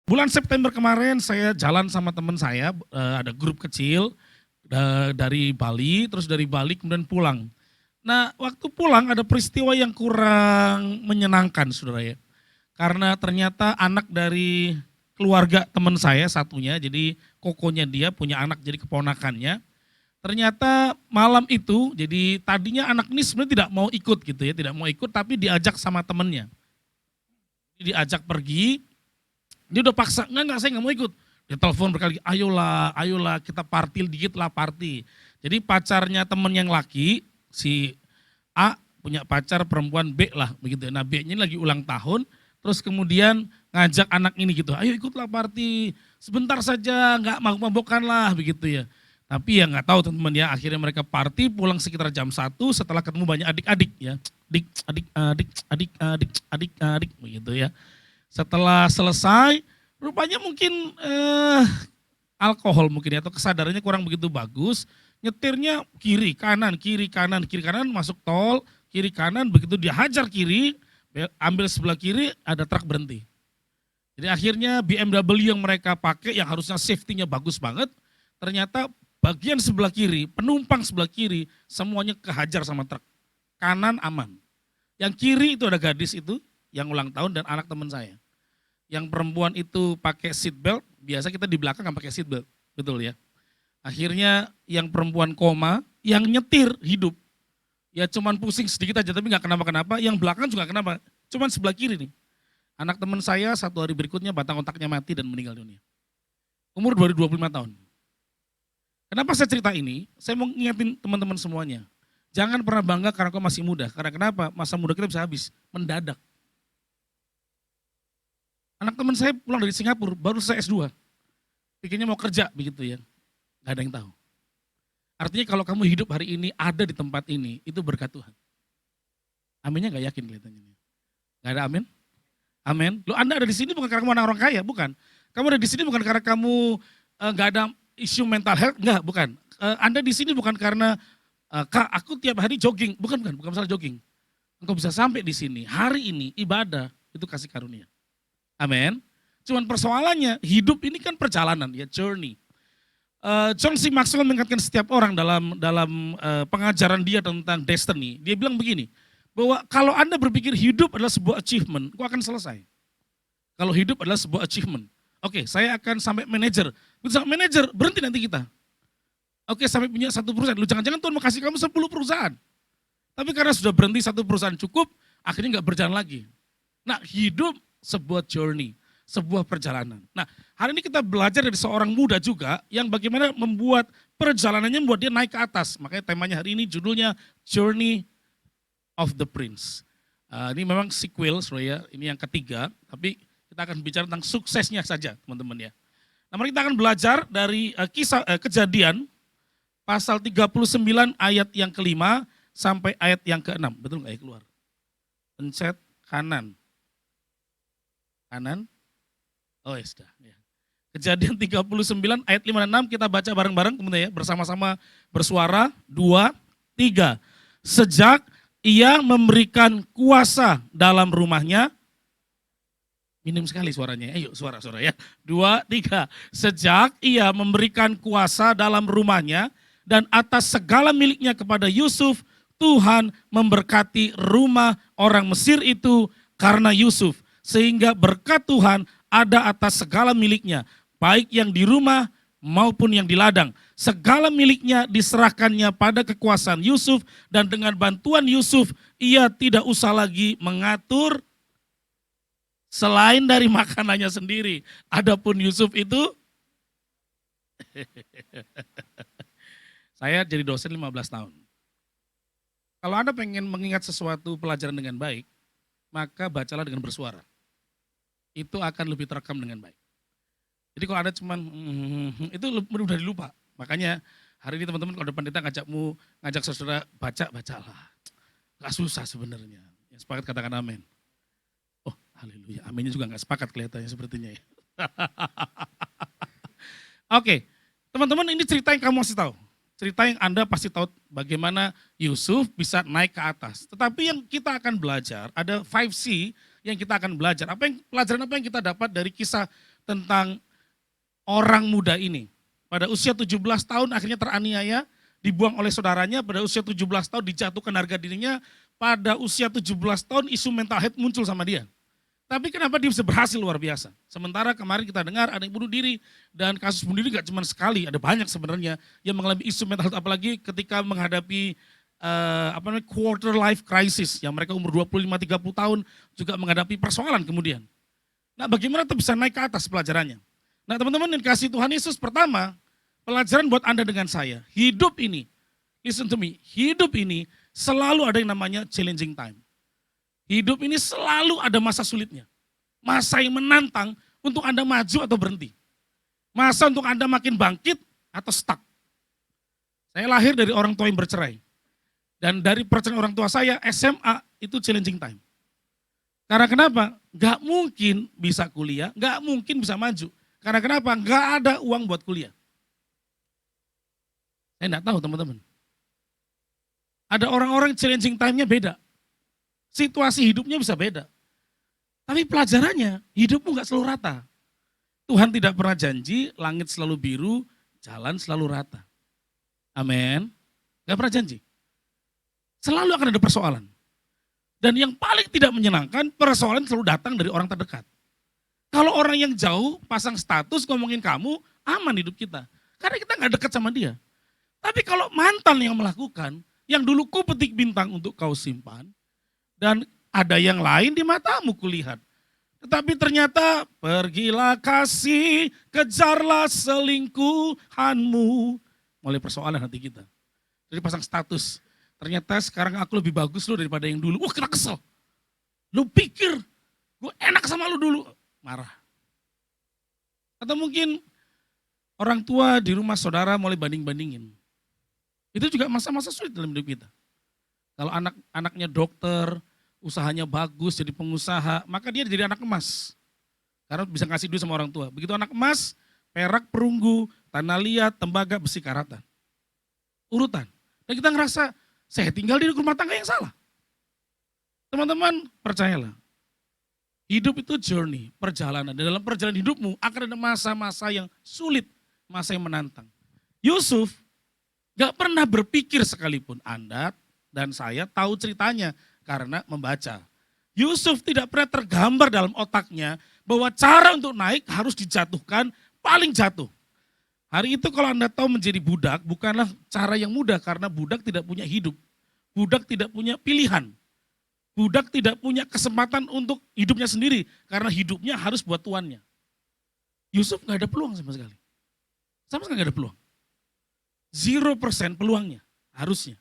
Bulan September kemarin saya jalan sama teman saya, ada grup kecil dari Bali, terus dari Bali kemudian pulang. Nah, waktu pulang ada peristiwa yang kurang menyenangkan, saudara ya. Karena ternyata anak dari keluarga teman saya satunya, jadi kokonya dia punya anak jadi keponakannya. Ternyata malam itu, jadi tadinya anak ini sebenarnya tidak mau ikut gitu ya, tidak mau ikut tapi diajak sama temennya. Diajak pergi, dia udah paksa, enggak saya enggak mau ikut. Dia telepon berkali, ayolah, ayolah kita party dikit lah party. Jadi pacarnya temen yang laki, si A punya pacar perempuan B lah begitu. Nah B-nya lagi ulang tahun, terus kemudian ngajak anak ini gitu, ayo ikutlah party, sebentar saja, enggak mabuk-mabukan lah begitu ya. Tapi ya nggak tahu teman-teman ya, akhirnya mereka party pulang sekitar jam 1 setelah ketemu banyak adik-adik ya. Adik, begitu ya. Setelah selesai, rupanya mungkin alkohol mungkin ya, atau kesadarannya kurang begitu bagus. Nyetirnya kiri kanan, kiri kanan, kiri kanan masuk tol, kiri kanan begitu dia hajar kiri, ambil sebelah kiri ada truk berhenti. Jadi akhirnya BMW yang mereka pakai yang harusnya safety-nya bagus banget, ternyata bagian sebelah kiri, penumpang sebelah kiri, semuanya kehajar sama truk. Kanan aman. Yang kiri itu ada gadis itu, yang ulang tahun dan anak teman saya. Yang perempuan itu pakai seat belt, biasa kita di belakang nggak pakai seat belt, betul ya. Akhirnya yang perempuan koma, yang nyetir hidup. Ya cuman pusing sedikit aja tapi nggak kenapa-kenapa, yang belakang juga kenapa, cuman sebelah kiri nih. Anak teman saya 1 hari berikutnya batang otaknya mati dan meninggal dunia. Umur baru 25 tahun. Kenapa saya cerita ini? Saya mau ngingetin teman-teman semuanya. Jangan pernah bangga karena kau masih muda. Karena kenapa? Masa muda kita bisa habis, mendadak. Anak teman saya pulang dari Singapura, baru selesai S2. Pikirnya mau kerja begitu ya. Gak ada yang tahu. Artinya kalau kamu hidup hari ini, ada di tempat ini, itu berkat Tuhan. Aminnya gak yakin kelihatannya. Gak ada amin? Amin. Lo Anda ada di sini bukan karena kamu anak orang kaya, bukan. Kamu ada di sini bukan karena kamu gak ada isu mental health, enggak, bukan. Anda di sini bukan karena, Kak aku tiap hari jogging, bukan masalah jogging. Engkau bisa sampai di sini, hari ini ibadah, itu kasih karunia. Amin. Cuman persoalannya, hidup ini kan perjalanan, ya journey. John C. Maxwell mengingatkan setiap orang dalam pengajaran dia tentang destiny. Dia bilang begini, bahwa kalau Anda berpikir hidup adalah sebuah achievement, kau akan selesai. Kalau hidup adalah sebuah achievement. Oke, saya akan sampai manajer. Sampai manajer, berhenti nanti kita. Oke, sampai punya 1 perusahaan. Lu jangan-jangan Tuhan mau kasih kamu 10 perusahaan. Tapi karena sudah berhenti 1 perusahaan cukup, akhirnya nggak berjalan lagi. Nah, hidup sebuah journey, sebuah perjalanan. Nah, hari ini kita belajar dari seorang muda juga yang bagaimana membuat perjalanannya membuat dia naik ke atas. Makanya temanya hari ini judulnya Journey of the Prince. Ini memang sequel, ya. Ini yang ketiga, tapi kita akan bicara tentang suksesnya saja, teman-teman ya. Nah, mari kita akan belajar dari kisah Kejadian pasal 39 ayat yang ke-5 sampai ayat yang ke-6. Betul nggak ya keluar? Pencet kanan. Kanan. Oh ya sudah. Ya. Kejadian 39 ayat 5 dan 6 kita baca bareng-bareng kemudian ya, bersama-sama bersuara 2, 3. Sejak ia memberikan kuasa dalam rumahnya. Minim sekali suaranya, ayo suara-suara ya. 2, 3. Sejak ia memberikan kuasa dalam rumahnya dan atas segala miliknya kepada Yusuf, Tuhan memberkati rumah orang Mesir itu karena Yusuf. Sehingga berkat Tuhan ada atas segala miliknya, baik yang di rumah maupun yang di ladang. Segala miliknya diserahkannya pada kekuasaan Yusuf dan dengan bantuan Yusuf ia tidak usah lagi mengatur selain dari makanannya sendiri. Adapun Yusuf itu, saya jadi dosen 15 tahun. Kalau Anda pengen mengingat sesuatu pelajaran dengan baik, maka bacalah dengan bersuara. Itu akan lebih terekam dengan baik. Jadi kalau Anda cuman, itu mudah dilupa. Makanya hari ini teman-teman kalau depan kita ngajak saudara bacalah. Gak susah sebenarnya. Yang sepakat katakan amin. Oh, haleluya. Aminnya juga nggak sepakat kelihatannya sepertinya ya. Oke, teman-teman ini cerita yang kamu masih tahu. Cerita yang Anda pasti tahu bagaimana Yusuf bisa naik ke atas. Tetapi yang kita akan belajar, ada 5C yang kita akan belajar. Pelajaran apa yang kita dapat dari kisah tentang orang muda ini. Pada usia 17 tahun akhirnya teraniaya, dibuang oleh saudaranya, pada usia 17 tahun dijatuhkan harga dirinya, pada usia 17 tahun isu mental health muncul sama dia. Tapi kenapa dia bisa berhasil luar biasa? Sementara kemarin kita dengar ada yang bunuh diri, dan kasus bunuh diri gak cuma sekali, ada banyak sebenarnya yang mengalami isu mental health, apalagi ketika menghadapi quarter life crisis, yang mereka umur 25-30 tahun juga menghadapi persoalan kemudian. Nah bagaimana itu bisa naik ke atas pelajarannya? Nah teman-teman yang kasih Tuhan Yesus, pertama, pelajaran buat Anda dengan saya, hidup ini, listen to me, hidup ini selalu ada yang namanya challenging time. Hidup ini selalu ada masa sulitnya. Masa yang menantang untuk Anda maju atau berhenti. Masa untuk Anda makin bangkit atau stuck. Saya lahir dari orang tua yang bercerai. Dan dari perceraian orang tua saya, SMA itu challenging time. Karena kenapa? Gak mungkin bisa kuliah, gak mungkin bisa maju. Karena kenapa? Gak ada uang buat kuliah. Saya enggak tahu teman-teman. Ada orang-orang challenging time-nya beda. Situasi hidupnya bisa beda. Tapi pelajarannya, hidupmu gak selalu rata. Tuhan tidak pernah janji, langit selalu biru, jalan selalu rata. Amin. Gak pernah janji. Selalu akan ada persoalan. Dan yang paling tidak menyenangkan, persoalan selalu datang dari orang terdekat. Kalau orang yang jauh, pasang status, ngomongin kamu, aman hidup kita. Karena kita gak dekat sama dia. Tapi kalau mantan yang melakukan, yang dulu ku petik bintang untuk kau simpan, dan ada yang lain di matamu kulihat. Tetapi ternyata pergilah kasih, kejarlah selingkuhanmu. Mulai persoalan hati kita. Jadi pasang status. Ternyata sekarang aku lebih bagus lo daripada yang dulu. Wah kena kesel. Lu pikir gue enak sama lu dulu. Marah. Atau mungkin orang tua di rumah saudara mulai banding-bandingin. Itu juga masa-masa sulit dalam hidup kita. Kalau anaknya dokter, usahanya bagus, jadi pengusaha, maka dia jadi anak emas. Karena bisa ngasih duit sama orang tua. Begitu anak emas, perak perunggu, tanah liat, tembaga, besi karatan. Urutan. Dan kita ngerasa, saya tinggal di rumah tangga yang salah. Teman-teman, percayalah. Hidup itu journey, perjalanan. Dan dalam perjalanan hidupmu akan ada masa-masa yang sulit, masa yang menantang. Yusuf gak pernah berpikir sekalipun, Anda dan saya tahu ceritanya karena membaca. Yusuf tidak pernah tergambar dalam otaknya bahwa cara untuk naik harus dijatuhkan paling jatuh. Hari itu kalau Anda tahu menjadi budak bukanlah cara yang mudah karena budak tidak punya hidup. Budak tidak punya pilihan. Budak tidak punya kesempatan untuk hidupnya sendiri karena hidupnya harus buat tuannya. Yusuf gak ada peluang sama sekali. Sama sekali gak ada peluang. 0% peluangnya harusnya.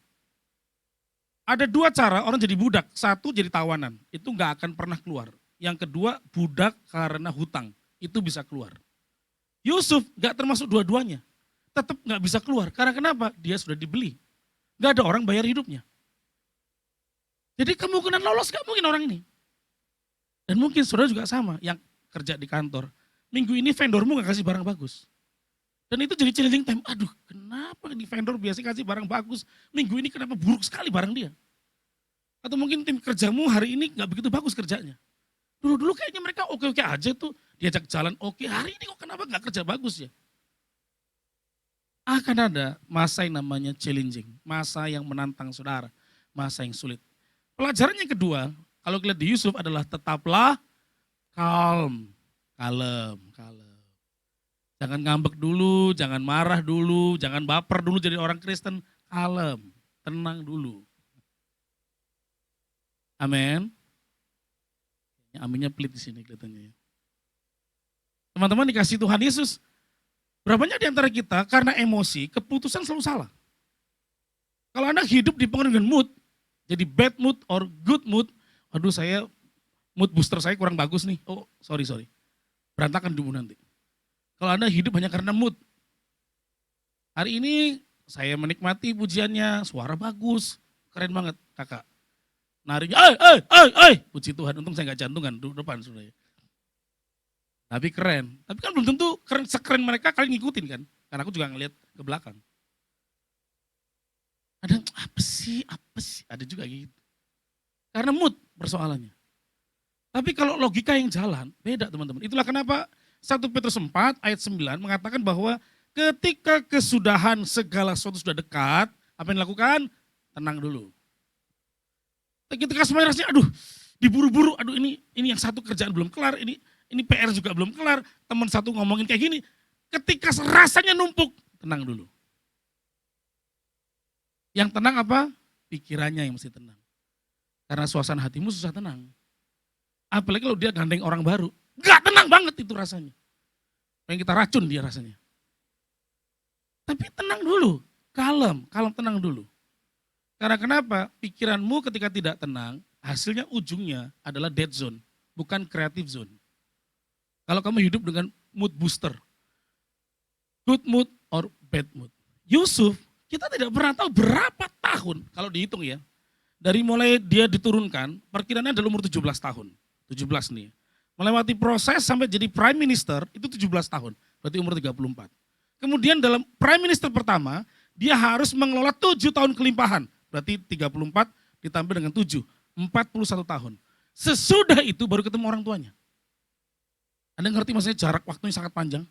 Ada dua cara orang jadi budak. Satu jadi tawanan, itu gak akan pernah keluar. Yang kedua budak karena hutang, itu bisa keluar. Yusuf gak termasuk dua-duanya, tetap gak bisa keluar. Karena kenapa? Dia sudah dibeli. Gak ada orang bayar hidupnya. Jadi kemungkinan lolos gak mungkin orang ini. Dan mungkin saudara juga sama, yang kerja di kantor. Minggu ini vendormu gak kasih barang bagus. Dan itu jadi challenging time. Aduh, kenapa di vendor biasanya kasih barang bagus, minggu ini kenapa buruk sekali barang dia? Atau mungkin tim kerjamu hari ini gak begitu bagus kerjanya. Dulu-dulu kayaknya mereka oke-oke aja tuh, diajak jalan oke, hari ini kok kenapa gak kerja bagus ya? Akan ada masa yang namanya challenging, masa yang menantang saudara, masa yang sulit. Pelajaran yang kedua, kalau kita lihat di Yusuf adalah tetaplah kalem. Jangan ngambek dulu, jangan marah dulu, jangan baper dulu jadi orang Kristen. Kalem, tenang dulu. Amin. Aminnya pelit di sini kelihatannya. Teman-teman dikasih Tuhan Yesus, berapa banyak di antara kita karena emosi, keputusan selalu salah. Kalau Anda hidup dipengaruhi dengan mood, jadi bad mood or good mood, aduh saya mood booster saya kurang bagus nih. Oh sorry. Berantakan hidupmu nanti. Kalau Anda hidup hanya karena mood. Hari ini saya menikmati pujiannya, suara bagus, keren banget kakak. Narinya, puji Tuhan, untung saya gak jantungan, depan sudah. Tapi keren, tapi kan belum tentu keren, sekeren mereka kalian ngikutin kan. Karena aku juga ngeliat ke belakang. Ada apa sih, ada juga gitu. Karena mood persoalannya. Tapi kalau logika yang jalan, beda teman-teman. Itulah kenapa 1 Petrus 4 ayat 9 mengatakan bahwa ketika kesudahan segala sesuatu sudah dekat, apa yang dilakukan? Tenang dulu. Ketika semuanya rasanya aduh diburu-buru, aduh ini yang satu kerjaan belum kelar, ini PR juga belum kelar, teman satu ngomongin kayak gini. Ketika rasanya numpuk, tenang dulu. Yang tenang apa? Pikirannya yang mesti tenang. Karena suasana hatimu susah tenang. Apalagi kalau dia gandeng orang baru. Gak tenang banget itu rasanya. Pengen kita racun dia rasanya. Tapi tenang dulu. Kalem, tenang dulu. Karena kenapa? Pikiranmu ketika tidak tenang, hasilnya ujungnya adalah dead zone. Bukan creative zone. Kalau kamu hidup dengan mood booster. Good mood or bad mood. Yusuf, kita tidak pernah tahu berapa tahun, kalau dihitung ya. Dari mulai dia diturunkan, perkiraannya adalah umur 17 tahun. 17 nih. Melewati proses sampai jadi prime minister, itu 17 tahun. Berarti umur 34. Kemudian dalam prime minister pertama, dia harus mengelola 7 tahun kelimpahan. Berarti 34 ditambah dengan 7, 41 tahun. Sesudah itu baru ketemu orang tuanya. Anda ngerti maksudnya jarak waktunya sangat panjang?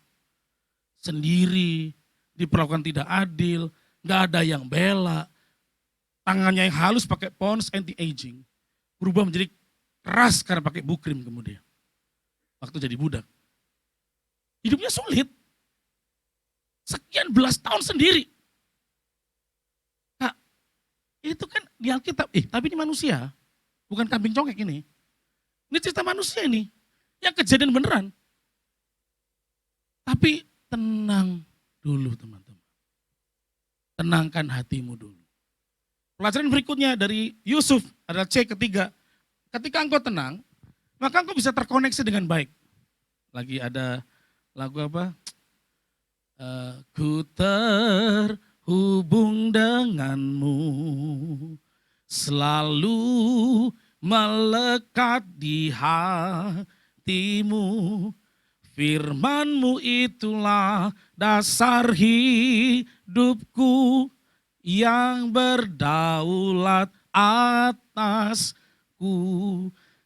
Sendiri, diperlakukan tidak adil, gak ada yang bela. Tangannya yang halus pakai Pond's anti-aging. Berubah menjadi keras karena pakai bukrim kemudian. Waktu jadi budak. Hidupnya sulit. Sekian belas tahun sendiri. Nah, itu kan di Alkitab. Tapi ini manusia. Bukan kambing congek ini. Ini cerita manusia ini. Yang kejadian beneran. Tapi tenang dulu teman-teman. Tenangkan hatimu dulu. Pelajaran berikutnya dari Yusuf adalah C ketiga. Ketika engkau tenang, maka engkau bisa terkoneksi dengan baik. Lagi ada lagu apa? Ku terhubung denganmu, selalu melekat di hatimu. Firman-Mu itulah dasar hidupku yang berdaulat atasku.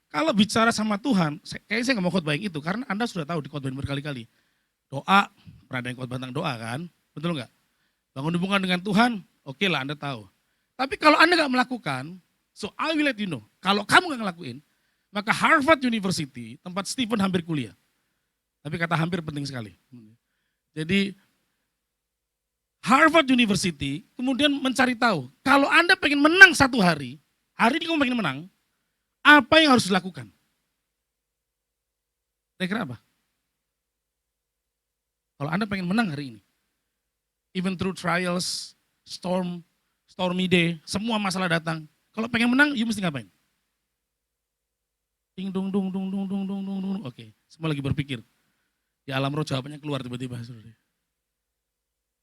Kalau bicara sama Tuhan, kayaknya saya nggak mau khotbah yang itu, karena Anda sudah tahu dikhotbahin berkali-kali. Doa, pernah ada yang khotbah tentang doa kan? Betul nggak? Bangun hubungan dengan Tuhan, oke lah Anda tahu. Tapi kalau Anda nggak melakukan, so I will let you know. Kalau kamu nggak ngelakuin, maka Harvard University, tempat Stephen hampir kuliah. Tapi kata hampir penting sekali. Jadi Harvard University kemudian mencari tahu, kalau Anda pengen menang satu hari ini kamu pengen menang, apa yang harus dilakukan? Kira-kira apa? Kalau Anda pengen menang hari ini, even through trials, stormy day, semua masalah datang. Kalau pengen menang, you mesti ngapain? Ding dung dung dung dung dung dung dung. Oke, semua lagi berpikir. Di alam roh jawabannya keluar tiba-tiba.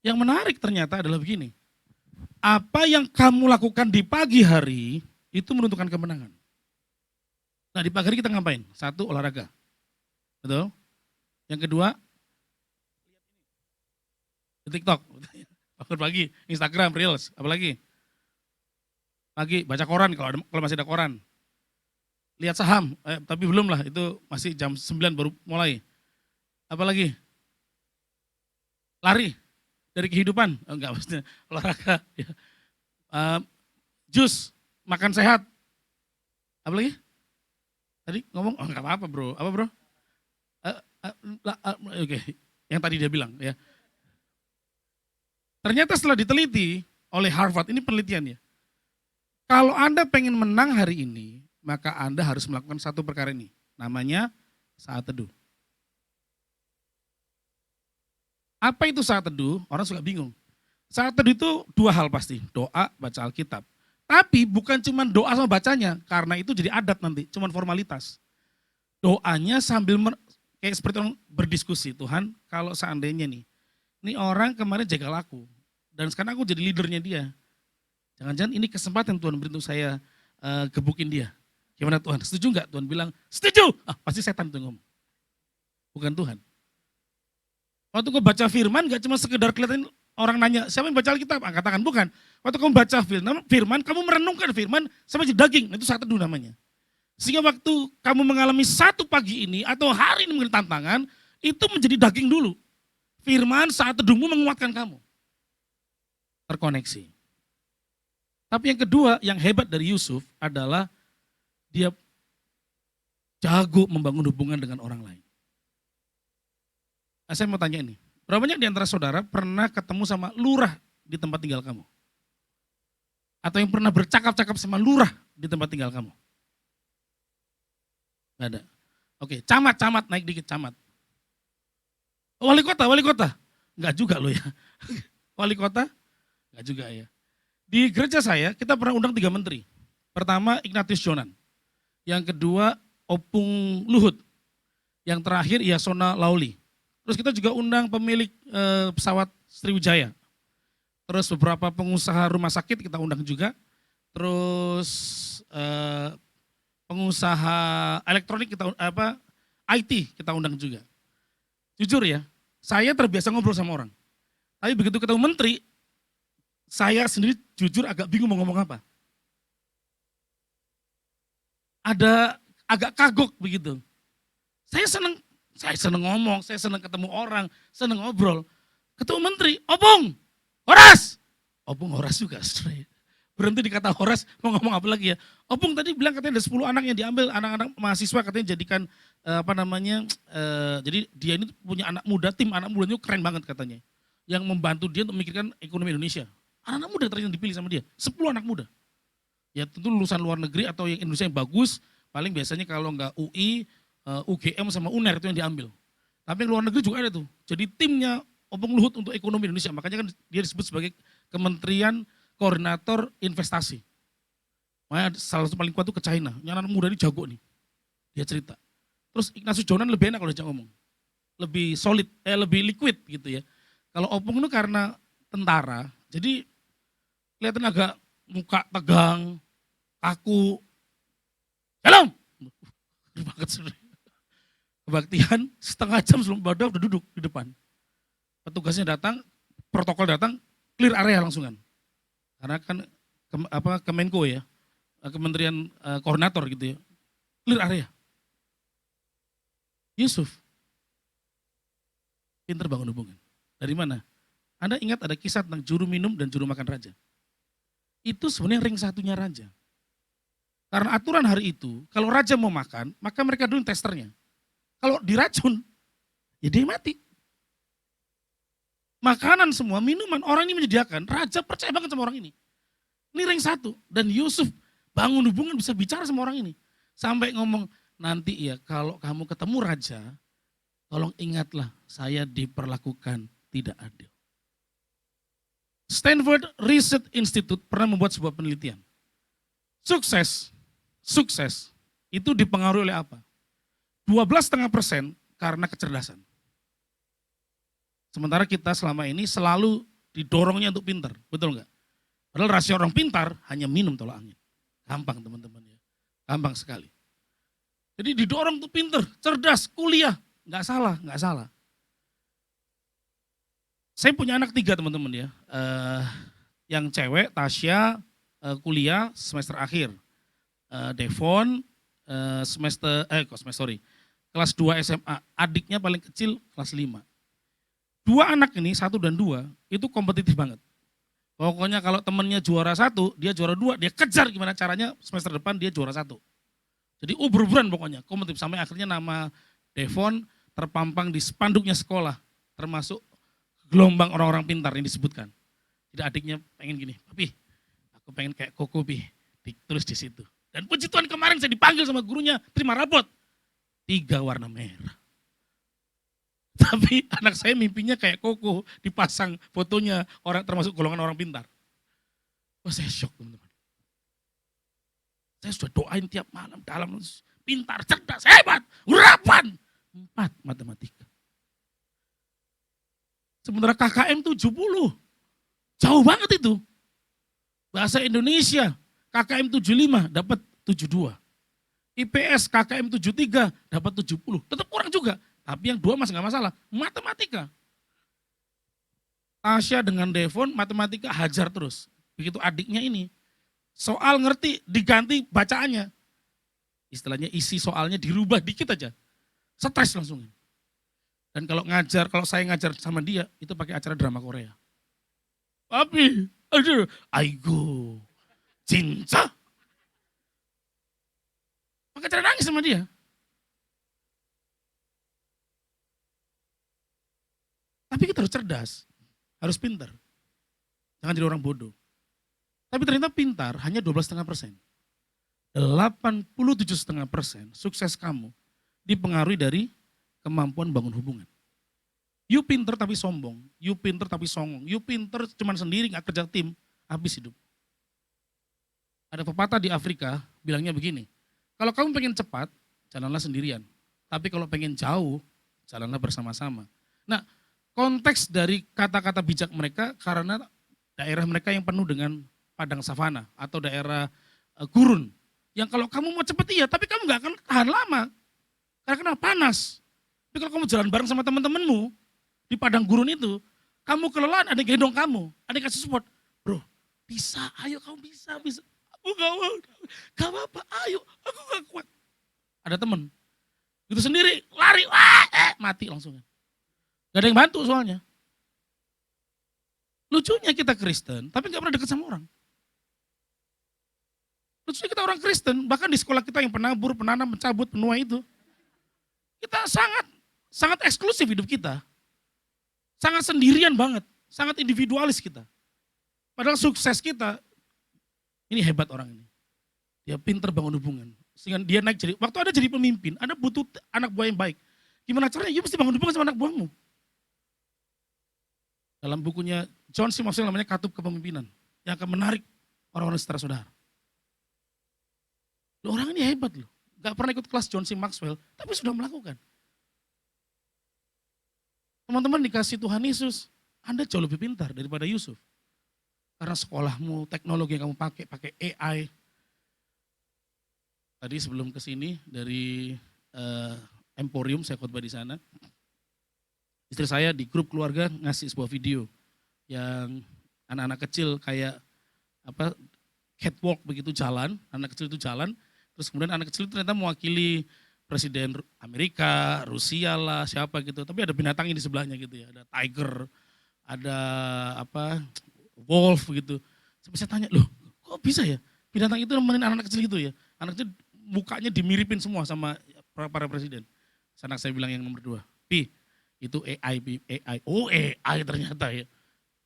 Yang menarik ternyata adalah begini. Apa yang kamu lakukan di pagi hari itu menentukan kemenangan. Nah di pagi hari kita ngapain? Satu, olahraga. Betul? Yang kedua, di TikTok. Bangun pagi, Instagram, Reels, apalagi? Pagi, baca koran kalau masih ada koran. Lihat saham, tapi belum lah, itu masih jam 9 baru mulai. Apalagi? Lari dari kehidupan, enggak maksudnya olahraga. Ya. Jus, makan sehat. Apalagi? Tadi ngomong, enggak apa-apa bro. Apa bro? Oke, yang tadi dia bilang ya. Ternyata setelah diteliti oleh Harvard, ini penelitiannya. Kalau Anda pengen menang hari ini, maka Anda harus melakukan satu perkara ini. Namanya saat teduh. Apa itu saat teduh? Orang suka bingung. Saat teduh itu dua hal pasti, doa, baca Alkitab. Tapi bukan cuma doa sama bacanya, karena itu jadi adat nanti, cuma formalitas. Doanya sambil kayak seperti orang berdiskusi, Tuhan kalau seandainya nih, ini orang kemarin jagal aku, dan sekarang aku jadi leadernya dia. Jangan-jangan ini kesempatan Tuhan beri untuk saya gebukin dia. Gimana Tuhan, setuju enggak? Tuhan bilang, setuju. Pasti setan tuh ngomong. Bukan Tuhan. Waktu kau baca firman gak cuma sekedar kelihatan orang nanya, siapa yang baca Alkitab? Katakan bukan. Waktu kamu baca firman, kamu merenungkan firman sampai jadi daging. Itu saat teduh namanya. Sehingga waktu kamu mengalami satu pagi ini atau hari ini mungkin tantangan, Itu menjadi daging dulu. Firman saat teduhmu menguatkan kamu. Terkoneksi. Tapi yang kedua, yang hebat dari Yusuf adalah dia jago membangun hubungan dengan orang lain. Nah, saya mau tanya ini, berapa banyak di antara saudara pernah ketemu sama lurah di tempat tinggal kamu? Atau yang pernah bercakap-cakap sama lurah di tempat tinggal kamu? Gak ada. Oke, camat naik dikit, camat. Wali kota. Enggak juga loh ya. Wali kota? Enggak juga ya. Di gereja saya, kita pernah undang 3 menteri. Pertama, Ignatius Jonan. Yang kedua, Opung Luhut. Yang terakhir, Yasona Lauli. Terus kita juga undang pemilik pesawat Sriwijaya. Terus beberapa pengusaha rumah sakit kita undang juga. Terus pengusaha elektronik IT kita undang juga. Jujur ya, saya terbiasa ngobrol sama orang. Tapi begitu ketemu menteri, saya sendiri jujur agak bingung mau ngomong apa. Ada agak kagok begitu. Saya seneng ngomong, saya seneng ketemu orang, seneng ngobrol. Ketemu menteri, Opung, Horas. Opung Horas juga. Berhenti di kata Horas, mau ngomong apa lagi ya. Opung tadi bilang katanya ada 10 anak yang diambil, anak-anak mahasiswa katanya jadikan jadi dia ini punya anak muda, tim anak mudanya keren banget katanya. Yang membantu dia untuk memikirkan ekonomi Indonesia. Anak-anak muda ternyata dipilih sama dia, 10 anak muda. Ya tentu lulusan luar negeri atau yang Indonesia yang bagus, paling biasanya kalau enggak UI, UGM sama UNER itu yang diambil. Tapi yang luar negeri juga ada tuh. Jadi timnya Opung Luhut untuk ekonomi Indonesia, makanya kan dia disebut sebagai Kementerian Koordinator Investasi. Makanya salah satu paling kuat itu ke China. Yang anak muda ini jago nih. Dia cerita. Terus Ignatius Jonan lebih enak kalau dia ngomong. Lebih solid, lebih liquid gitu ya. Kalau Opung itu karena tentara, jadi kelihatan agak muka tegang, kaku. Salam! Banget sebenarnya. Kebaktian setengah jam sebelum ibadah udah duduk di depan. Petugasnya datang, protokol datang, clear area langsungan. Karena kan Kemenko ya, Kementerian Koordinator gitu ya, clear area. Yusuf, pinter bangun hubungan. Dari mana? Anda ingat ada kisah tentang juru minum dan juru makan raja. Itu sebenarnya ring satunya raja. Karena aturan hari itu, kalau raja mau makan, maka mereka dulu testernya. Kalau diracun, ya dia mati. Makanan semua, minuman, orang ini menyediakan. Raja percaya banget sama orang ini. Ini ring satu. Dan Yusuf bangun hubungan bisa bicara sama orang ini. Sampai ngomong, nanti ya kalau kamu ketemu raja, tolong ingatlah saya diperlakukan tidak adil. Stanford Research Institute pernah membuat sebuah penelitian. Sukses itu dipengaruhi oleh apa? 12,5% karena kecerdasan. Sementara kita selama ini selalu didorongnya untuk pintar, betul enggak? Padahal rasio orang pintar hanya minum tolak angin. Gampang teman-teman ya, gampang sekali. Jadi didorong untuk pintar, cerdas, kuliah, enggak salah. Saya punya anak 3 teman-teman ya, yang cewek Tasya kuliah semester akhir, Devon kelas 2 SMA, adiknya paling kecil kelas 5. 2 anak ini, 1 dan 2, itu kompetitif banget. Pokoknya kalau temennya juara 1, dia juara 2, dia kejar gimana caranya semester depan dia juara 1. Jadi ubur-uburan pokoknya, kompetitif. Sampai akhirnya nama Devon terpampang di spanduknya sekolah, termasuk gelombang orang-orang pintar yang disebutkan. Jadi adiknya pengen gini, Papi, aku pengen kayak Koko, Pi, ditulis di situ. Dan puji Tuhan kemarin saya dipanggil sama gurunya, terima rapot. 3 warna merah. Tapi anak saya mimpinya kayak Koko, dipasang fotonya orang termasuk golongan orang pintar. Wah saya shock teman-teman. Saya sudah doain tiap malam dalam pintar, cerdas, hebat, urapan. 4 matematika. Sementara KKM 70, jauh banget itu. Bahasa Indonesia, KKM 75 dapat 72. IPS KKM 73 dapat 70, tetap kurang juga. Tapi yang 2 masih gak masalah, matematika. Tasya dengan Devon matematika hajar terus. Begitu adiknya ini, soal ngerti diganti bacaannya. Istilahnya isi soalnya dirubah dikit aja, stres langsung. Dan kalau saya ngajar sama dia, itu pakai acara drama Korea. Papi, aduh, aigo, cinta. Pakai cara nangis sama dia. Tapi kita harus cerdas, harus pintar. Jangan jadi orang bodoh. Tapi ternyata pintar hanya 12,5%. 87,5% sukses kamu dipengaruhi dari kemampuan bangun hubungan. You pinter tapi sombong, you pinter tapi songong, you pinter cuman sendiri gak kerja tim, habis hidup. Ada pepatah di Afrika bilangnya begini, kalau kamu pengen cepat, jalanlah sendirian. Tapi kalau pengen jauh, jalanlah bersama-sama. Nah, konteks dari kata-kata bijak mereka karena daerah mereka yang penuh dengan padang savana atau daerah gurun. Yang kalau kamu mau cepat iya, tapi kamu gak akan tahan lama. Karena kena panas. Tapi kalau kamu jalan bareng sama teman-temanmu di padang gurun itu, kamu kelelahan, ada yang gendong kamu, ada yang kasih support. Bro, bisa, ayo kamu bisa. Aku gak apa-apa, ayo, aku gak kuat. Ada temen, itu sendiri, lari, mati langsung. Gak ada yang bantu soalnya. Lucunya kita Kristen, tapi gak pernah deket sama orang. Lucunya kita orang Kristen, bahkan di sekolah kita yang penabur, penanam, pencabut, penuai itu, kita sangat eksklusif hidup kita. Sangat sendirian banget, sangat individualis kita. Padahal sukses kita, ini hebat orang ini. Dia pinter bangun hubungan. Sehingga dia naik jadi, waktu ada jadi pemimpin, ada butuh anak buah yang baik. Gimana caranya? Ya mesti bangun hubungan sama anak buahmu. Dalam bukunya John C. Maxwell namanya Katup Kepemimpinan. Yang akan menarik orang-orang saudara-saudara. Loh, orang ini hebat loh. Gak pernah ikut kelas John C. Maxwell, tapi sudah melakukan. Teman-teman dikasih Tuhan Yesus, Anda jauh lebih pintar daripada Yusuf. Karena sekolahmu, teknologi yang kamu pakai AI. Tadi sebelum kesini dari Emporium, saya khotbah di sana. Istri saya di grup keluarga ngasih sebuah video yang anak-anak kecil kayak catwalk begitu jalan, anak kecil itu jalan, terus kemudian anak kecil itu ternyata mewakili Presiden Amerika, Rusia lah, siapa gitu. Tapi ada binatangnya di sebelahnya gitu ya, ada tiger, ada wolf gitu. Sampai saya tanya, loh kok bisa ya binatang itu nemenin anak kecil gitu ya. Anak kecil mukanya dimiripin semua sama para presiden. Anak saya bilang yang nomor 2, Pi, itu AI, AI. Oh AI ternyata ya.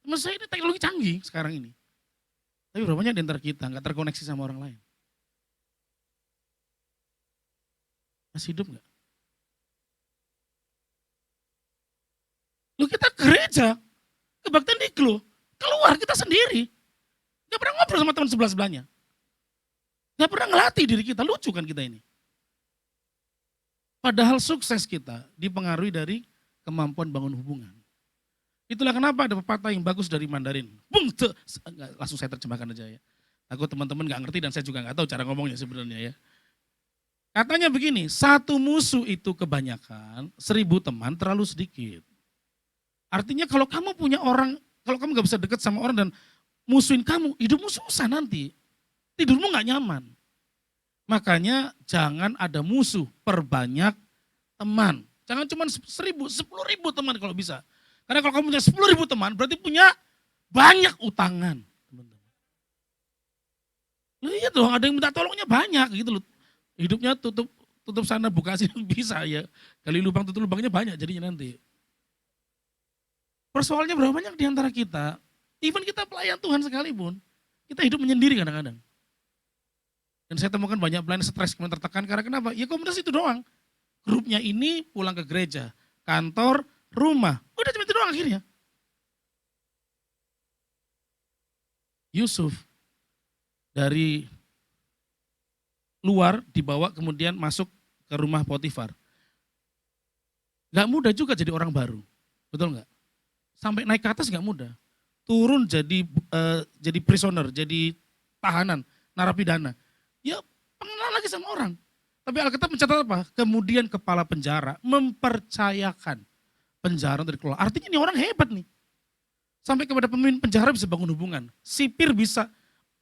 Menurut saya ini teknologi canggih sekarang ini. Tapi berapa banyak di antara kita nggak terkoneksi sama orang lain? Masih hidup nggak? Lu kita ke gereja, kebaktian diklu, keluar kita sendiri. Gak pernah ngobrol sama teman sebelah-sebelahnya. Gak pernah ngelatih diri kita, lucu kan kita ini. Padahal sukses kita dipengaruhi dari kemampuan bangun hubungan. Itulah kenapa ada pepatah yang bagus dari Mandarin. Langsung saya terjemahkan aja ya. Takut teman-teman gak ngerti dan saya juga gak tahu cara ngomongnya sebenarnya ya. Katanya begini, 1 musuh itu kebanyakan, 1000 teman terlalu sedikit. Artinya kalau kamu punya orang, kalau kamu gak bisa dekat sama orang dan musuhin kamu, hidupmu susah nanti. Tidurmu gak nyaman. Makanya jangan ada musuh, perbanyak teman. Jangan cuma 1000, 10.000 teman kalau bisa. Karena kalau kamu punya 10.000 teman, berarti punya banyak utangan. Loh iya dong, ada yang minta tolongnya banyak gitu loh. Hidupnya tutup sana buka sini bisa ya. Kali lubang tutup lubangnya banyak jadinya nanti. Persoalannya berapa banyak di antara kita, even kita pelayan Tuhan sekalipun, kita hidup menyendiri kadang-kadang. Dan saya temukan banyak pelayan stres, kemudian tertekan karena kenapa? Ya komunitas itu doang. Grupnya ini pulang ke gereja, kantor, rumah. Udah cuma itu doang akhirnya. Yusuf dari luar dibawa kemudian masuk ke rumah Potifar. Gak mudah juga jadi orang baru, betul gak? Sampai naik ke atas gak mudah. Turun jadi prisoner, jadi tahanan, narapidana. Ya pengenalan lagi sama orang. Tapi Alkitab mencatat apa? Kemudian kepala penjara mempercayakan penjara untuk dikelola. Artinya ini orang hebat nih. Sampai kepada pemimpin penjara bisa bangun hubungan. Sipir bisa,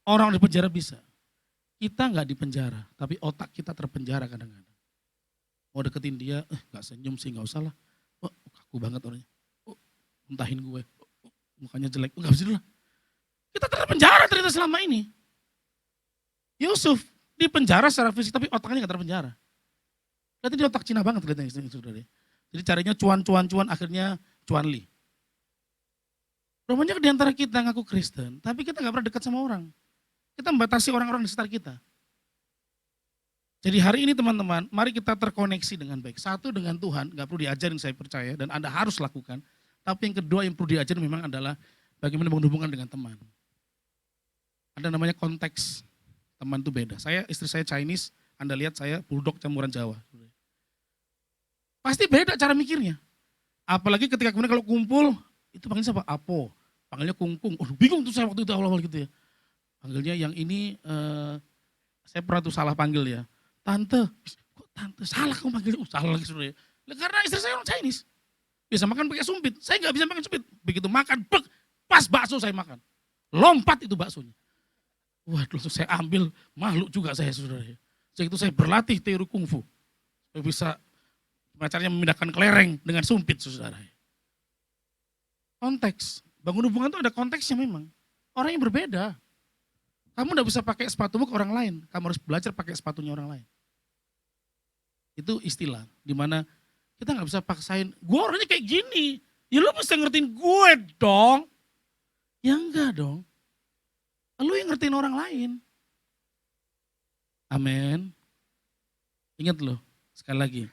orang di penjara bisa. Kita nggak di penjara, tapi otak kita terpenjara kadang-kadang. Mau deketin dia, nggak senyum sih, nggak usah lah. Oh, Aku banget orangnya. Oh, mentahin gue. Oh, mukanya jelek. Enggak bisa dulu. Kita terpenjara ternyata selama ini. Yusuf di penjara secara fisik tapi otaknya gak terpenjara. Berarti dia otak Cina banget kelihatannya saudara. Jadi carinya cuan akhirnya cuan li. Rupanya di antara kita ngaku Kristen, tapi kita gak pernah dekat sama orang. Kita membatasi orang-orang di sekitar kita. Jadi hari ini teman-teman, mari kita terkoneksi dengan baik. Satu dengan Tuhan, gak perlu diajarin saya percaya, dan Anda harus lakukan. Tapi yang kedua yang perlu diajarin memang adalah bagaimana menghubungkan dengan teman. Ada namanya konteks, teman itu beda. Istri saya Chinese, Anda lihat saya bulldog campuran Jawa. Pasti beda cara mikirnya. Apalagi ketika kemudian kalau kumpul, itu panggilnya siapa? Apo, panggilnya kungkung. Bingung tuh saya waktu itu awal-awal gitu ya. Panggilnya yang ini, saya pernah tuh salah panggil ya. Tante, kok tante? Salah kamu panggilnya, salah lagi saudara. Karena istri saya orang Chinese. Bisa makan pakai sumpit, saya gak bisa makan sumpit. Begitu makan, pas bakso saya makan. Lompat itu baksonya. Waduh, saya ambil, malu juga saya saudara. Sejak itu saya berlatih teori kungfu. Supaya bisa pacarnya memindahkan kelereng dengan sumpit saudara. Konteks, bangun hubungan itu ada konteksnya memang. Orang yang berbeda. Kamu gak bisa pakai sepatumu ke orang lain, kamu harus belajar pakai sepatunya orang lain. Itu istilah, dimana kita gak bisa paksain, gue orangnya kayak gini, ya lu mesti ngertiin gue dong. Ya enggak dong, lu yang ngertiin orang lain. Amin. Ingat loh, sekali lagi,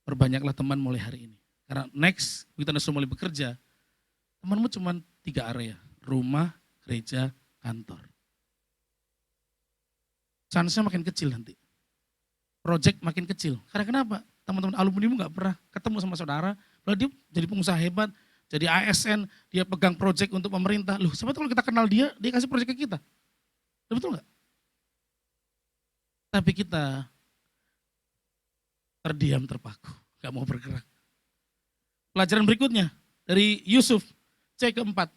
perbanyaklah teman mulai hari ini. Karena next, kita sudah mulai bekerja, temanmu cuma 3 area, rumah, gereja, kantor. Chance-nya makin kecil nanti. Project makin kecil. Karena kenapa? Teman-teman alumnimu gak pernah ketemu sama saudara, lalu dia jadi pengusaha hebat, jadi ASN, dia pegang project untuk pemerintah. Loh, sebetulnya kalau kita kenal dia kasih project ke kita. Betul gak? Tapi kita terdiam terpaku, gak mau bergerak. Pelajaran berikutnya dari Yusuf, C keempat.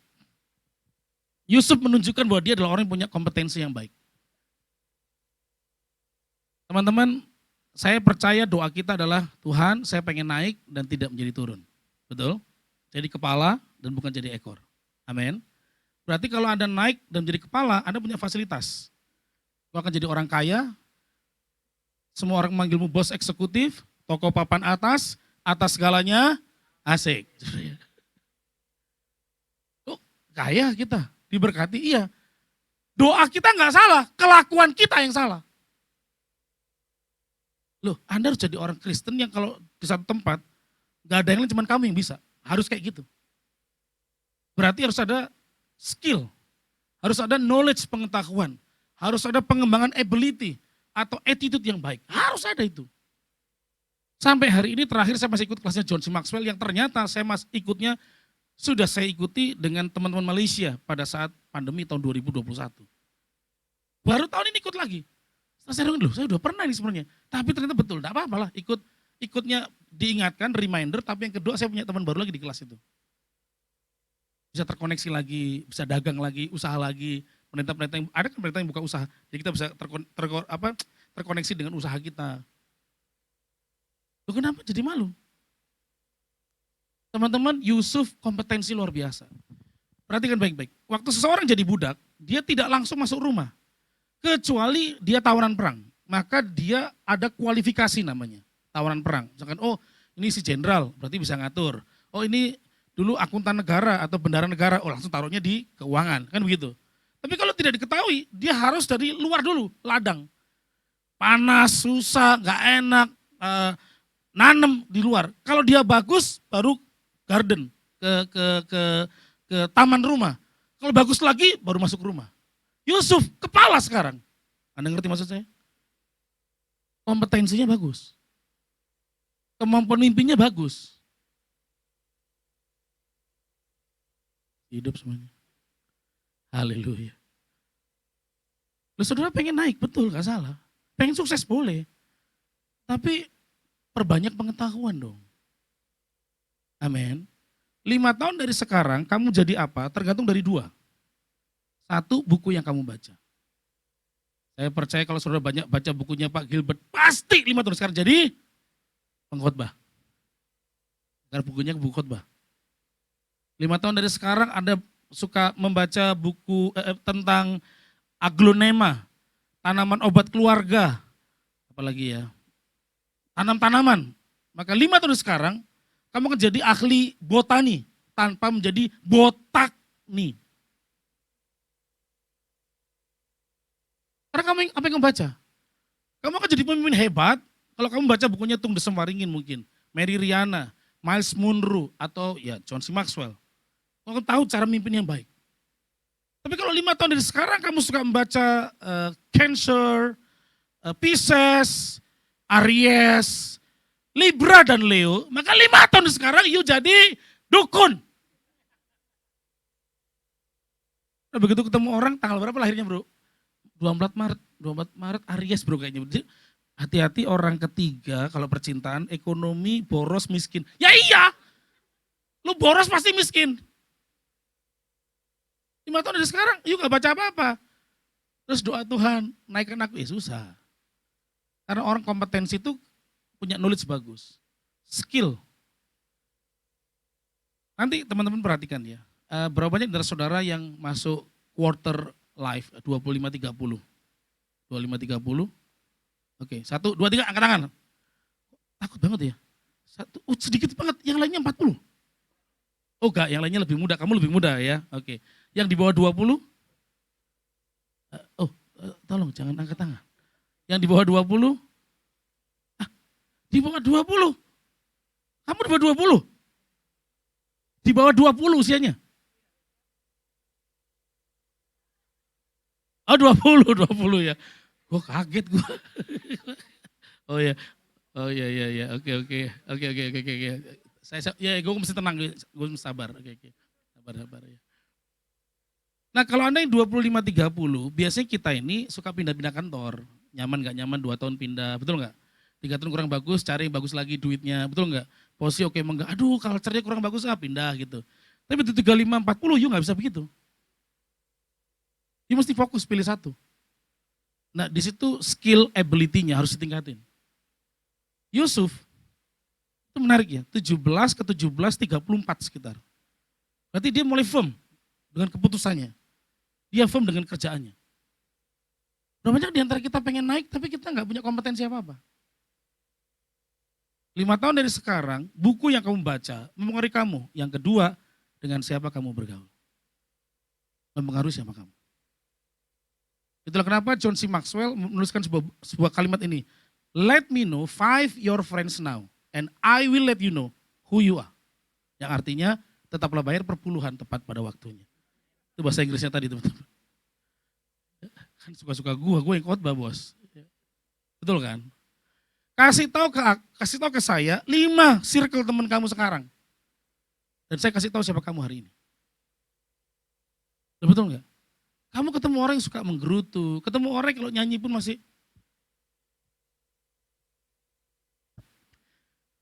Yusuf menunjukkan bahwa dia adalah orang yang punya kompetensi yang baik. Teman-teman, saya percaya doa kita adalah Tuhan, saya pengen naik dan tidak menjadi turun. Betul? Jadi kepala dan bukan jadi ekor. Amin. Berarti kalau Anda naik dan menjadi kepala, Anda punya fasilitas. Kau akan jadi orang kaya, semua orang memanggilmu bos eksekutif, toko papan atas segalanya, asik. Oh, kaya kita, diberkati, iya. Doa kita nggak salah, kelakuan kita yang salah. Loh, Anda harus jadi orang Kristen yang kalau di satu tempat, gak ada yang lain, cuma kamu yang bisa. Harus kayak gitu. Berarti harus ada skill, harus ada knowledge, pengetahuan, harus ada pengembangan ability atau attitude yang baik. Harus ada itu. Sampai hari ini terakhir saya masih ikut kelasnya John C. Maxwell yang ternyata sudah saya ikuti dengan teman-teman Malaysia pada saat pandemi tahun 2021. Baru tahun ini ikut lagi. Saya udah pernah ini sebenarnya, tapi ternyata betul, tidak apa-apa lah, ikutnya diingatkan, reminder, tapi yang kedua saya punya teman baru lagi di kelas itu. Bisa terkoneksi lagi, bisa dagang lagi, usaha lagi, penelitian ada kan penelitian yang buka usaha, jadi kita bisa terkoneksi dengan usaha kita. Loh, kenapa jadi malu? Teman-teman, Yusuf kompetensi luar biasa. Perhatikan baik-baik, waktu seseorang jadi budak, dia tidak langsung masuk rumah. Kecuali dia tawanan perang, maka dia ada kualifikasi namanya, tawanan perang. Misalkan, oh ini si jenderal, berarti bisa ngatur. Oh ini dulu akuntan negara atau bendahara negara, oh langsung taruhnya di keuangan, kan begitu. Tapi kalau tidak diketahui, dia harus dari luar dulu, ladang. Panas, susah, gak enak, nanem di luar. Kalau dia bagus, baru garden, ke taman rumah. Kalau bagus lagi, baru masuk rumah. Yusuf, kepala sekarang. Anda ngerti maksud saya? Kompetensinya bagus. Kemampuan mimpinya bagus. Hidup semuanya. Haleluya. Lu saudara pengen naik, betul, gak salah. Pengen sukses boleh. Tapi perbanyak pengetahuan dong. Amin. 5 tahun dari sekarang kamu jadi apa tergantung dari 2. 1, buku yang kamu baca. Saya percaya kalau saudara banyak baca bukunya Pak Gilbert, pasti 5 tahun sekarang jadi pengkhotbah. Karena bukunya buku khotbah. 5 tahun dari sekarang Anda suka membaca buku tentang aglonema, tanaman obat keluarga, apalagi ya, tanam-tanaman. Maka 5 tahun dari sekarang, kamu akan jadi ahli botani tanpa menjadi botakni. Karena kamu apa yang kamu baca? Kamu akan jadi pemimpin hebat kalau kamu baca bukunya Tung Desem Waringin mungkin, Mary Riana, Miles Munro, atau ya John C. Maxwell. Kamu tahu cara memimpin yang baik. Tapi kalau 5 tahun dari sekarang kamu suka membaca Cancer, Pisces, Aries, Libra dan Leo, maka 5 tahun dari sekarang you jadi dukun. Nah, begitu ketemu orang tanggal berapa lahirnya bro? 24 Maret, 24 Maret Aries bro kayaknya. Hati-hati orang ketiga kalau percintaan, ekonomi, boros, miskin. Ya iya, lu boros pasti miskin. 5 tahun dari sekarang, yuk gak baca apa-apa. Terus doa Tuhan, naikkan aku, ya susah. Karena orang kompetensi itu punya knowledge bagus. Skill. Nanti teman-teman perhatikan ya, berapa banyak dari saudara yang masuk quarter life, 25-30. 25-30. Oke, 1, 2, 3, angkat tangan. Takut banget ya. Sedikit banget, yang lainnya 40. Oh enggak, yang lainnya lebih muda, kamu lebih muda ya. Oke. Yang di bawah 20? Tolong jangan angkat tangan. Yang di bawah 20? Di bawah 20? Kamu di bawah 20? Di bawah 20 usianya? Oh 20 ya. Gue kaget gue. Oh ya. Oh ya. Oke. Gue mesti tenang, gue mesti sabar. Oke. Sabar ya. Nah kalau Anda yang 25-30, biasanya kita ini suka pindah-pindah kantor. Nyaman gak nyaman 2 tahun pindah, betul gak? 3 tahun kurang bagus, cari yang bagus lagi duitnya, betul gak? Posisi oke, enggak, aduh culture-nya kurang bagus, pindah gitu. Tapi itu 35-40, you gak bisa begitu. You mesti fokus pilih satu. Nah di situ skill ability-nya harus ditingkatin. Yusuf, itu menarik ya, 17 ke 17, 34 sekitar. Berarti dia mulai firm dengan keputusannya. Dia firm dengan kerjaannya. Berapa banyak di antara kita pengen naik tapi kita nggak punya kompetensi apa-apa. 5 tahun dari sekarang, buku yang kamu baca mempengaruhi kamu. Yang kedua, dengan siapa kamu bergaul. Mempengaruhi siapa kamu. Itulah kenapa John C. Maxwell menuliskan sebuah kalimat ini. Let me know 5 your friends now and I will let you know who you are. Yang artinya tetaplah bayar perpuluhan tepat pada waktunya. Itu bahasa Inggrisnya tadi teman-teman. Kan suka-suka gue yang khotbah bos. Betul kan? Kasih tahu ke saya 5 circle teman kamu sekarang. Dan saya kasih tahu siapa kamu hari ini. Betul nggak? Kamu ketemu orang yang suka menggerutu, ketemu orang kalau nyanyi pun masih.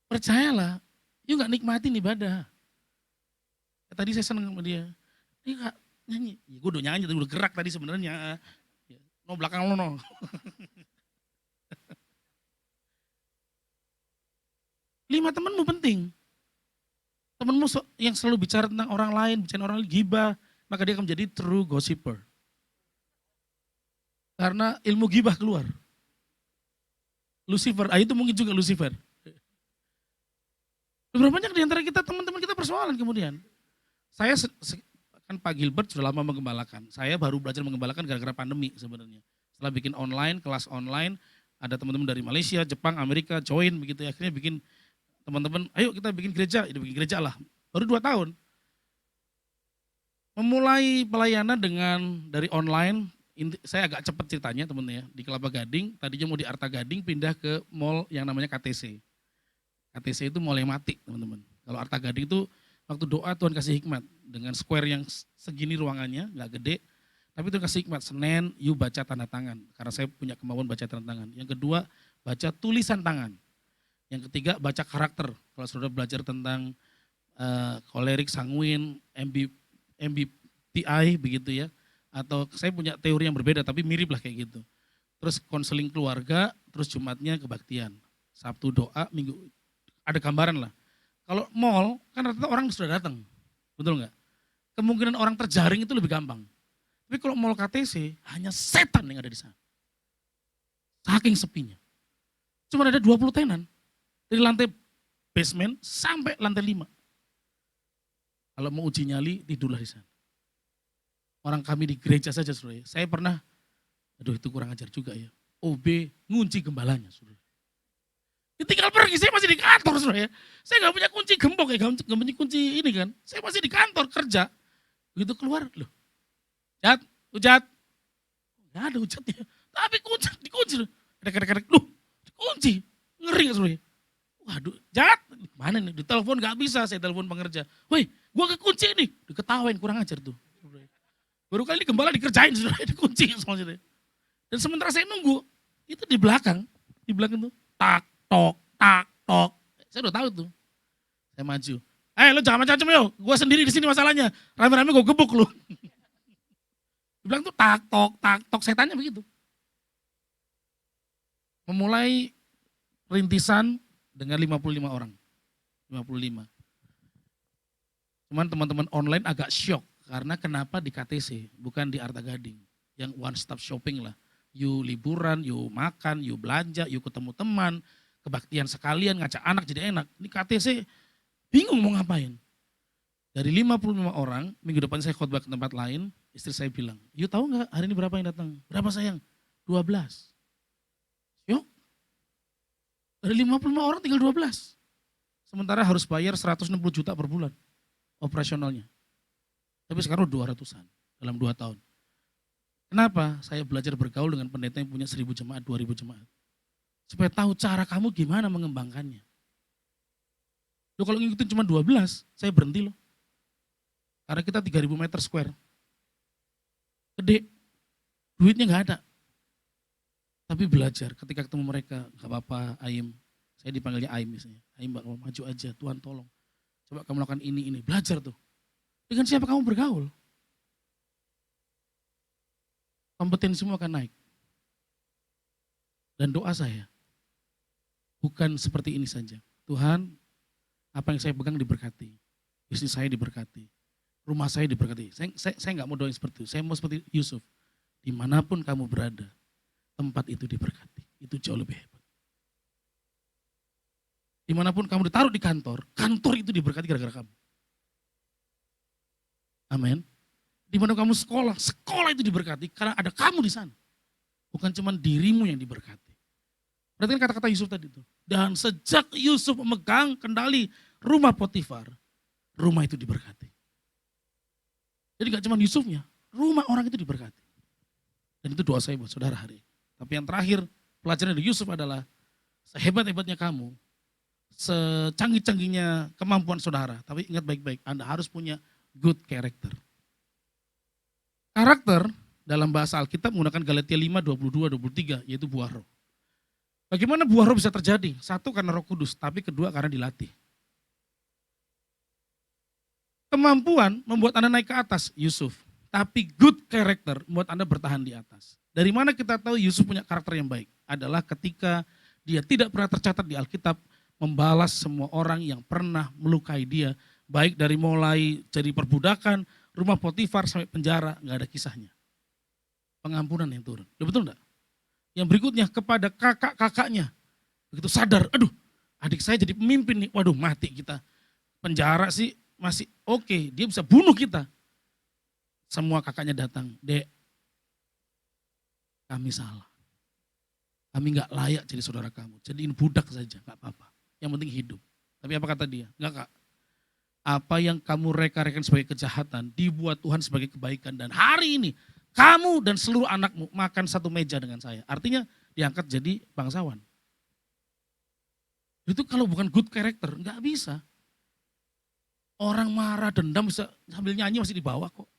Percayalah, you gak nikmatin ibadah. Tadi saya senang sama dia. Dia gak nyanyi. Ya, gue udah nyanyi, udah gerak tadi sebenarnya. No belakang lo no. Lima temanmu penting. Temanmu yang selalu bicara tentang orang lain, bicara orang lain gibah, maka dia akan menjadi true gossiper. Karena ilmu gibah keluar. Lucifer, itu mungkin juga Lucifer. Berapa banyak di antara kita, teman-teman kita persoalan kemudian. Saya kan Pak Gilbert sudah lama menggembalakan. Saya baru belajar menggembalakan gara-gara pandemi sebenarnya. Setelah bikin online, kelas online, ada teman-teman dari Malaysia, Jepang, Amerika, join begitu ya. Akhirnya bikin teman-teman, ayo kita bikin gereja, bikin gereja lah. Baru 2 tahun. Memulai pelayanan dari online, saya agak cepat ceritanya teman-teman ya. Di Kelapa Gading, tadinya mau di Arta Gading, pindah ke mall yang namanya KTC. KTC itu mall yang mati teman-teman. Kalau Arta Gading itu waktu doa Tuhan kasih hikmat. Dengan square yang segini ruangannya, gak gede. Tapi Tuhan kasih hikmat, Senin you baca tanda tangan. Karena saya punya kemauan baca tanda tangan. Yang kedua, baca tulisan tangan. Yang ketiga, baca karakter. Kalau saudara belajar tentang kolerik, sanguin, MBTI begitu ya. Atau saya punya teori yang berbeda tapi mirip lah kayak gitu. Terus konseling keluarga, terus Jumatnya kebaktian. Sabtu doa, Minggu ada gambaran lah. Kalau mall, kan rata-rata orang sudah datang. Betul nggak? Kemungkinan orang terjaring itu lebih gampang. Tapi kalau mall KTC, hanya setan yang ada di sana. Saking sepinya. Cuma ada 20 tenan. Dari lantai basement sampai lantai 5. Kalau mau uji nyali, tidurlah di sana. Orang kami di gereja saja, saudara. Saya pernah, aduh itu kurang ajar juga ya. OB ngunci gembalanya, saudara. Dia tinggal pergi, saya masih di kantor, saudara ya. Saya gak punya kunci gembok ya, gak punya kunci ini kan. Saya masih di kantor kerja. Begitu keluar, loh. Ujat. Gak ada ujatnya. Tapi dikunci. Ada kadang-kadang, loh, dikunci. Ngeri gak, saudara? Waduh, Jat, mana nih? Ditelepon gak bisa, saya telepon pengerja. Woi, gua kekunci nih. Diketawain, kurang ajar tuh. Baru kali ini gembala dikerjain, saudara, dikunci semuanya. Dan sementara saya nunggu, itu di belakang tuh, tak, tok. Saya udah tahu tuh. Saya maju. Lo jangan macam-macam yo, gua sendiri di sini masalahnya. Rame-rame gua gebuk lu. Di belakang tuh tak, tok, setannya begitu. Memulai rintisan dengan 55 orang. 55. Cuman teman-teman online agak syok. Karena kenapa di KTC, bukan di Arta Gading. Yang one stop shopping lah. You liburan, you makan, you belanja, you ketemu teman. Kebaktian sekalian, ngajak anak jadi enak. Ini KTC bingung mau ngapain. Dari 55 orang, minggu depan saya khotbah ke tempat lain. Istri saya bilang, you tahu gak hari ini berapa yang datang? Berapa sayang? 12. Yuk. Dari 55 orang tinggal 12. Sementara harus bayar 160 juta per bulan operasionalnya. Tapi sekarang 200-an dalam 2 tahun. Kenapa? Saya belajar bergaul dengan pendeta yang punya 1.000 jemaat, 2.000 jemaat. Supaya tahu cara kamu gimana mengembangkannya. Loh kalau ngikutin cuma 12, saya berhenti loh. Karena kita 3.000 meter square. Gede. Duitnya gak ada. Tapi belajar ketika ketemu mereka, gak apa-apa Aim. Saya dipanggilnya Aim misalnya. Aim maju aja, Tuhan tolong. Coba kamu lakukan ini. Belajar tuh. Dengan siapa kamu bergaul? Kompetensimu akan naik. Dan doa saya, bukan seperti ini saja. Tuhan, apa yang saya pegang diberkati. Bisnis saya diberkati. Rumah saya diberkati. Saya nggak mau doa seperti itu. Saya mau seperti Yusuf. Dimanapun kamu berada, tempat itu diberkati. Itu jauh lebih hebat. Dimanapun kamu ditaruh di kantor, kantor itu diberkati gara-gara kamu. Amin. Di mana kamu sekolah, sekolah itu diberkati karena ada kamu di sana. Bukan cuma dirimu yang diberkati. Perhatikan kata-kata Yusuf tadi itu. Dan sejak Yusuf memegang kendali rumah Potifar, rumah itu diberkati. Jadi gak cuma Yusufnya, rumah orang itu diberkati. Dan itu doa saya buat saudara hari ini. Tapi yang terakhir, pelajaran dari Yusuf adalah sehebat-hebatnya kamu, secanggih-canggihnya kemampuan saudara, tapi ingat baik-baik, Anda harus punya good character. Karakter dalam bahasa Alkitab menggunakan Galatia 5, 22, 23, yaitu buah roh. Bagaimana buah roh bisa terjadi? Satu karena Roh Kudus, tapi kedua karena dilatih. Kemampuan membuat Anda naik ke atas, Yusuf. Tapi good character membuat Anda bertahan di atas. Dari mana kita tahu Yusuf punya karakter yang baik? Adalah ketika dia tidak pernah tercatat di Alkitab, membalas semua orang yang pernah melukai dia. Baik dari mulai jadi perbudakan, rumah Potifar sampai penjara, gak ada kisahnya. Pengampunan yang turun. Betul enggak? Yang berikutnya kepada kakak-kakaknya. Begitu sadar, aduh adik saya jadi pemimpin nih, waduh mati kita. Penjara sih masih oke, dia bisa bunuh kita. Semua kakaknya datang, Dek, kami salah. Kami gak layak jadi saudara kamu, jadiin budak saja, gak apa-apa. Yang penting hidup. Tapi apa kata dia? Enggak kak. Apa yang kamu reka-rekan sebagai kejahatan, dibuat Tuhan sebagai kebaikan. Dan hari ini, kamu dan seluruh anakmu makan satu meja dengan saya. Artinya diangkat jadi bangsawan. Itu kalau bukan good character, nggak bisa. Orang marah, dendam bisa sambil nyanyi masih dibawa kok.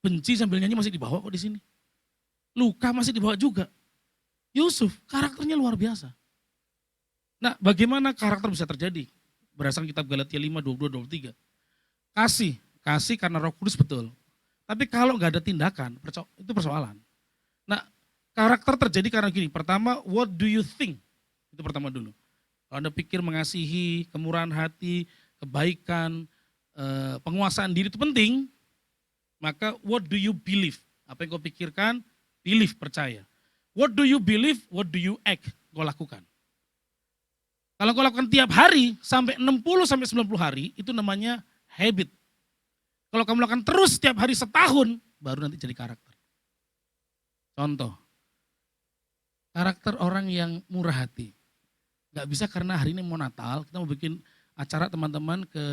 Benci sambil nyanyi masih dibawa kok di sini. Luka masih dibawa juga. Yusuf, karakternya luar biasa. Nah, bagaimana karakter bisa terjadi? Berdasarkan kitab Galatia 5, 22, 23. Kasih karena Roh Kudus betul. Tapi kalau nggak ada tindakan, itu persoalan. Nah, karakter terjadi karena gini. Pertama, what do you think? Itu pertama dulu. Kalau Anda pikir mengasihi, kemurahan hati, kebaikan, penguasaan diri itu penting, maka what do you believe? Apa yang kau pikirkan, believe, percaya. What do you believe, what do you act, kau lakukan. Kalau kau lakukan tiap hari sampai 60-90 hari, itu namanya habit. Kalau kamu lakukan terus setiap hari setahun, baru nanti jadi karakter. Contoh, karakter orang yang murah hati. Gak bisa karena hari ini mau Natal, kita mau bikin acara teman-teman ke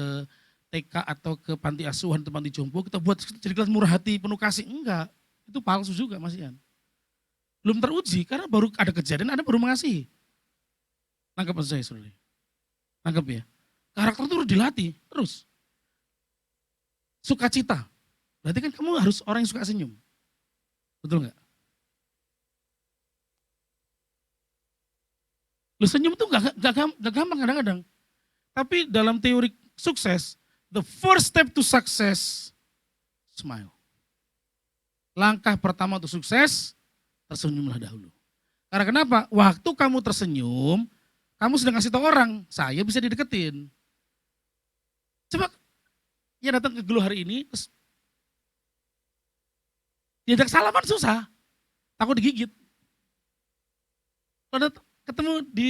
TK atau ke panti asuhan, atau panti jompo, kita buat jadi kelas murah hati, penuh kasih. Enggak, itu palsu juga Mas Ian. Belum teruji, karena baru ada kejadian, Anda baru mengasihi. Nangkep maksud saya, saudara? Nangkep ya? Karakter itu harus dilatih, terus. Sukacita, berarti kan kamu harus orang yang suka senyum. Betul nggak? Lu senyum tuh gak gampang kadang-kadang. Tapi dalam teori sukses, the first step to success, smile. Langkah pertama untuk sukses, tersenyumlah dahulu. Karena kenapa? Waktu kamu tersenyum, kamu sedang kasih tahu orang, saya bisa dideketin. Coba, ya datang ke Geluh hari ini, terus diajak salaman susah, takut digigit. Kalau ketemu di,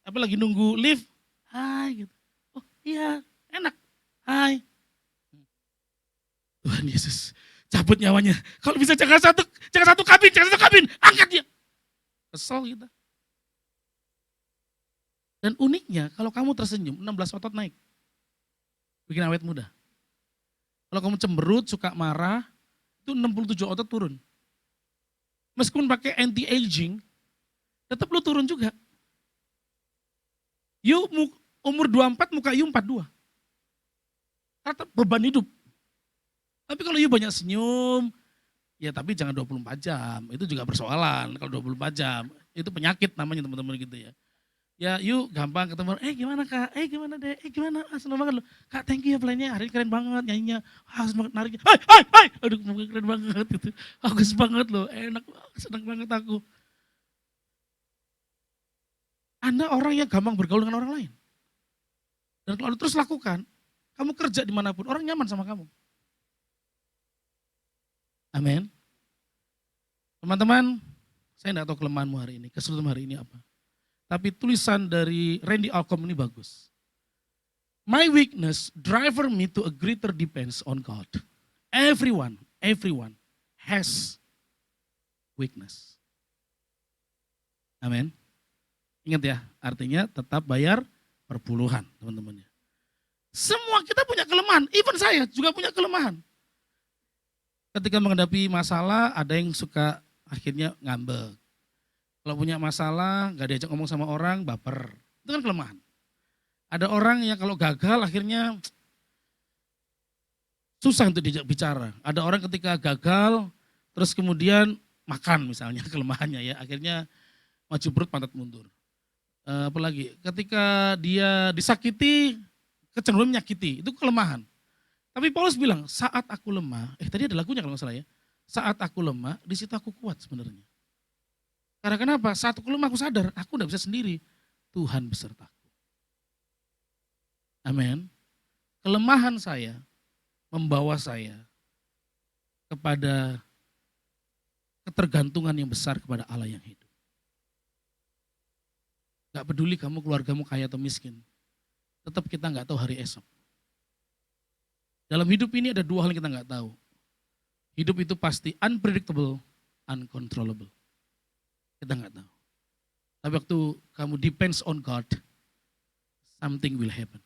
apa lagi nunggu lift, hai gitu. Oh iya, enak, hai. Tuhan Yesus, cabut nyawanya. Kalau bisa jangan satu kabin, angkat dia. Kesel kita. Dan uniknya, kalau kamu tersenyum, 16 otot naik. Bikin awet muda. Kalau kamu cemberut, suka marah, itu 67 otot turun. Meskipun pakai anti-aging, tetap lu turun juga. You umur 24, muka you 42. Tetap beban hidup. Tapi kalau you banyak senyum, ya tapi jangan 24 jam. Itu juga persoalan kalau 24 jam. Itu penyakit namanya teman-teman gitu ya. Ya you gampang ketemu, gimana kak, gimana deh, gimana, seneng banget loh. Kak thank you ya pelayannya, hari ini keren banget nyanyinya, semangat nariknya, hai, aduh keren banget gitu. Bagus banget loh, enak, seneng banget aku. Anda orang yang gampang bergaul dengan orang lain. Dan kalau terus lakukan, kamu kerja dimanapun, orang nyaman sama kamu. Amin. Teman-teman, saya tidak tahu kelemahanmu hari ini, kesulitanmu hari ini apa. Tapi tulisan dari Randy Alcorn ini bagus. My weakness driver me to a greater depends on God. Everyone has weakness. Amin. Ingat ya, artinya tetap bayar perpuluhan teman-teman. Semua kita punya kelemahan, even saya juga punya kelemahan. Ketika menghadapi masalah, ada yang suka akhirnya ngambek. Kalau punya masalah, gak diajak ngomong sama orang, baper. Itu kan kelemahan. Ada orang yang kalau gagal akhirnya susah untuk diajak bicara. Ada orang ketika gagal, terus kemudian makan misalnya kelemahannya ya. Akhirnya maju perut pantat mundur. Apalagi ketika dia disakiti, kecenderungan menyakiti. Itu kelemahan. Tapi Paulus bilang, saat aku lemah, tadi ada lagunya kalau nggak salah ya. Saat aku lemah, di situ aku kuat sebenarnya. Karena kenapa? Saat aku lemah aku sadar, aku tidak bisa sendiri. Tuhan besertaku. Amin. Kelemahan saya membawa saya kepada ketergantungan yang besar kepada Allah yang hidup. Gak peduli kamu keluargamu kaya atau miskin. Tetap kita gak tahu hari esok. Dalam hidup ini ada dua hal yang kita gak tahu. Hidup itu pasti unpredictable, uncontrollable. Kita nggak tahu. Tapi waktu kamu depends on God, something will happen.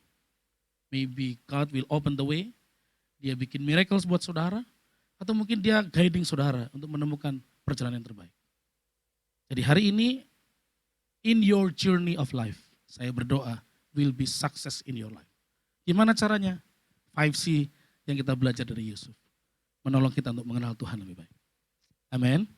Maybe God will open the way, dia bikin miracles buat saudara, atau mungkin dia guiding saudara untuk menemukan perjalanan yang terbaik. Jadi hari ini, in your journey of life, saya berdoa, will be success in your life. Gimana caranya? 5C yang kita belajar dari Yusuf. Menolong kita untuk mengenal Tuhan lebih baik. Amin.